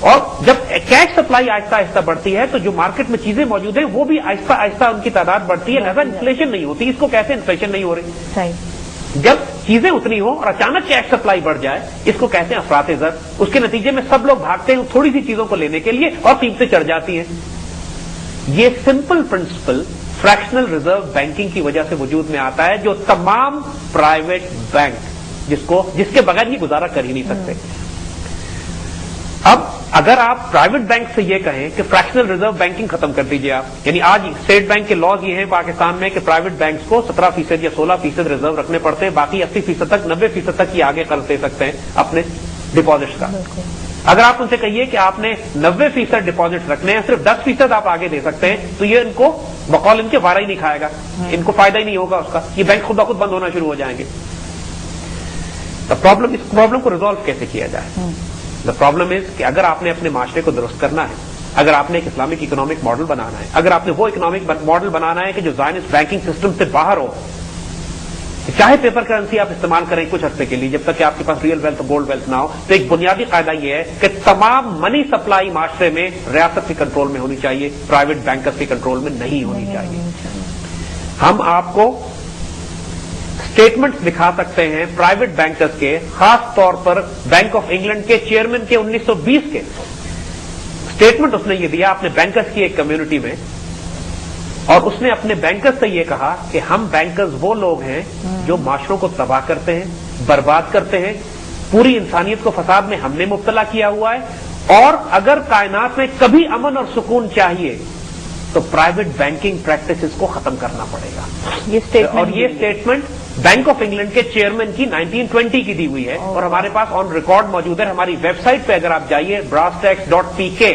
اور جب کیش سپلائی آہستہ آہستہ بڑھتی ہے تو جو مارکیٹ میں چیزیں موجود ہیں وہ بھی آہستہ آہستہ ان کی تعداد بڑھتی ہے. لہذا انفلیشن نہیں ہوتی. اس کو کہتے ہیں انفلیشن نہیں ہو رہی. جب چیزیں اتنی ہوں اور اچانک کیش سپلائی بڑھ جائے اس کو کہتے ہیں افراط زر. اس کے نتیجے میں سب لوگ بھاگتے ہیں تھوڑی سی چیزوں کو لینے کے لیے اور قیمتیں چڑھ جاتی ہیں. یہ simple principle fractional reserve banking کی وجہ سے وجود میں آتا ہے, جو تمام پرائیویٹ بینک جس کے بغیر یہ گزارا کر ہی نہیں سکتے. اب اگر آپ پرائیویٹ بینک سے یہ کہیں کہ فریکشنل ریزرو بینکنگ ختم کر دیجیے آپ, یعنی آج اسٹیٹ بینک کے لاز یہ ہیں پاکستان میں کہ پرائیویٹ بینکس کو 17% یا 16% ریزرو رکھنے پڑتے ہیں, باقی 80% تک 90% تک یہ آگے قرض دے سکتے ہیں اپنے ڈپازٹس کا. اگر آپ ان سے کہیے کہ آپ نے 90% ڈپازٹ رکھنے ہیں, صرف 10% آپ آگے دے سکتے ہیں, تو یہ ان کو بقول ان کے وارہ ہی نہیں کھائے گا, ان کو فائدہ ہی نہیں ہوگا اس کا. یہ بینک خود بخود بند ہونا شروع ہو جائیں گے. اس پرابلم کو ریزالو کیسے کیا جائے؟ دا پرابلم از کہ اگر آپ نے اپنے معاشرے کو درست کرنا ہے, اگر آپ نے ایک اسلامک اکنامک ماڈل بنانا ہے, اگر آپ نے وہ اکنامک ماڈل بنانا ہے کہ جو زائنسٹ بینکنگ سسٹم سے باہر ہو, چاہے پیپر کرنسی آپ استعمال کریں کچھ عرصے کے لیے جب تک کہ آپ کے پاس ریئل ویلتھ گولڈ ویلتھ نہ ہو, تو ایک بنیادی قاعدہ یہ ہے کہ تمام منی سپلائی معاشرے میں ریاست کے کنٹرول میں ہونی چاہیے, پرائیویٹ بینکرز کے کنٹرول میں نہیں ہونی چاہیے. ہم آپ کو اسٹیٹمنٹس دکھا سکتے ہیں پرائیویٹ بینکرز کے, خاص طور پر بینک آف انگلینڈ کے چیئرمین کے 1920 کے اسٹیٹمنٹ اس نے یہ دیا اپنے بینکرز کی ایک کمیونٹی میں, اور اس نے اپنے بینکرز سے یہ کہا کہ ہم بینکرز وہ لوگ ہیں جو معاشروں کو تباہ کرتے ہیں, برباد کرتے ہیں, پوری انسانیت کو فساد میں ہم نے مبتلا کیا ہوا ہے, اور اگر کائنات میں کبھی امن اور سکون چاہیے تو پرائیویٹ بینکنگ پریکٹسز کو ختم کرنا پڑے گا. اور یہ اسٹیٹمنٹ بینک آف انگلینڈ کے چیئرمین کی 1920 کی دی ہوئی ہے, اور ہمارے پاس آن ریکارڈ موجود ہے. ہماری ویب سائٹ پہ اگر آپ جائیے brasstax.pk,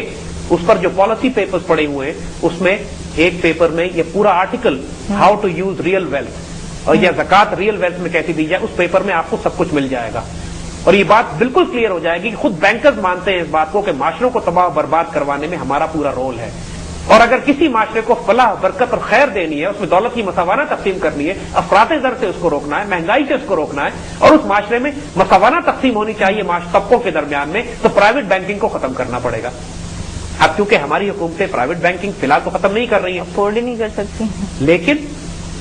اس پر جو پالیسی پیپرز پڑے ہوئے ہیں اس میں ایک پیپر میں یہ پورا article how to use real wealth, اور یا زکات ریئل ویلتھ میں کیسی دی جائے، اس پیپر میں آپ کو سب کچھ مل جائے گا، اور یہ بات بالکل کلیئر ہو جائے گی کہ خود بینکرز مانتے ہیں اس بات کو کہ معاشروں کو تباہ و برباد کروانے میں ہمارا پورا رول ہے، اور اگر کسی معاشرے کو فلاح برکت اور خیر دینی ہے، اس میں دولت کی مساوانہ تقسیم کرنی ہے، افراط زر سے اس کو روکنا ہے، مہنگائی سے اس کو روکنا ہے، اور اس معاشرے میں مساوانہ تقسیم ہونی چاہیے طبقوں کے درمیان میں، تو پرائیویٹ بینکنگ کو ختم کرنا پڑے گا۔ اب کیونکہ ہماری حکومتیں پرائیویٹ بینکنگ فی الحال تو ختم نہیں کر رہی ہیں، افورڈ ہی نہیں کر سکتی، لیکن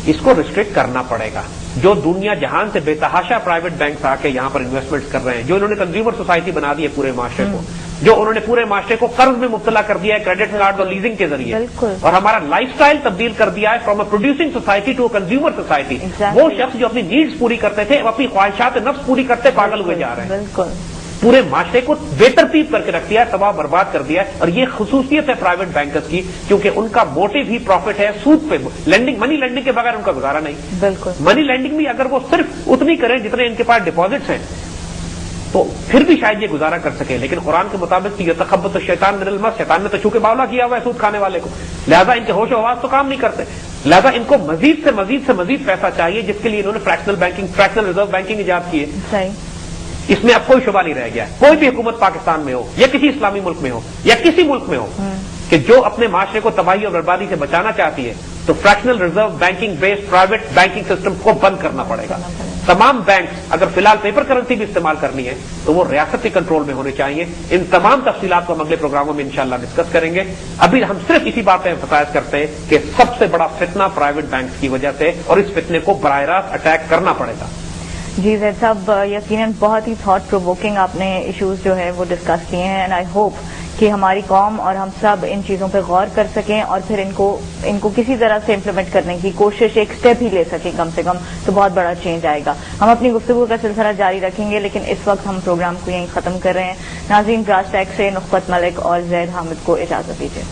اس کو ریسٹرکٹ کرنا پڑے گا۔ جو دنیا جہان سے بے تحاشا پرائیویٹ بینکس آ کے یہاں پر انویسٹمنٹ کر رہے ہیں، جو انہوں نے کنزیومر سوسائٹی بنا دی ہے پورے معاشرے کو، جو انہوں نے پورے معاشرے کو قرض میں مبتلا کر دیا ہے کریڈٹ کارڈ اور لیزنگ کے ذریعے، بالکل، اور ہمارا لائف سٹائل تبدیل کر دیا ہے from a producing society to a consumer society. Exactly. وہ شخص جو اپنی نیڈز پوری کرتے تھے اب اپنی خواہشات نفس پوری کرتے پاگل ہوئے جا رہے ہیں، بالکل، پورے معاشرے کو بے ترتیب کر کے رکھ دیا ہے، تباہ برباد کر دیا ہے، اور یہ خصوصیت ہے پرائیویٹ بینکرز کی، کیونکہ ان کا موٹو ہی پروفٹ ہے، سود پہ لینڈنگ، منی لینڈنگ کے بغیر ان کا گزارا نہیں۔ بالکل، منی لینڈنگ بھی اگر وہ صرف اتنی کریں جتنے ان کے پاس ڈپازٹس ہیں تو پھر بھی شاید یہ گزارا کر سکے، لیکن قرآن کے مطابق یہ تخبط الشیطان من المس، شیطان نے تو چھو کے باولا کیا ہوا ہے سود کھانے والے کو، لہذا ان کے ہوش و حواس تو کام نہیں کرتے، لہذا ان کو مزید سے مزید پیسہ چاہیے، جس کے لیے انہوں نے فریکشنل ریزرو بینکنگ ایجاد کی ہے۔ صحیح، اس میں اب کوئی شبہ نہیں رہ گیا ہے، کوئی بھی حکومت پاکستان میں ہو یا کسی اسلامی ملک میں ہو یا کسی ملک میں ہو کہ جو اپنے معاشرے کو تباہی اور بربادی سے بچانا چاہتی ہے تو fractional reserve banking based private banking system کو بند کرنا پڑے گا۔ تمام بینکس اگر فی الحال پیپر کرنسی بھی استعمال کرنی ہے تو وہ ریاست کے کنٹرول میں ہونے چاہیے۔ ان تمام تفصیلات کو ہم اگلے پروگراموں میں انشاءاللہ ڈسکس کریں گے۔ ابھی ہم صرف اسی بات پہ ایمفسائز کرتے ہیں کہ سب سے بڑا فتنہ پرائیویٹ بینکس کی وجہ سے، اور اس فتنے کو براہ راست اٹیک کرنا پڑے گا۔ جی زید صاحب، یقیناً بہت ہی تھاٹ پرووکنگ آپ نے ایشوز جو ہے وہ ڈسکس کیے ہیں، اینڈ آئی ہوپ کہ ہماری قوم اور ہم سب ان چیزوں پہ غور کر سکیں اور پھر ان کو کسی طرح سے امپلیمنٹ کرنے کی کوشش، ایک سٹیپ ہی لے سکیں کم سے کم، تو بہت بڑا چینج آئے گا۔ ہم اپنی گفتگو کا سلسلہ جاری رکھیں گے، لیکن اس وقت ہم پروگرام کو یہیں ختم کر رہے ہیں۔ ناظرین، براس ٹیک سے نخبت ملک اور زید حامد کو اجازت دیجیے۔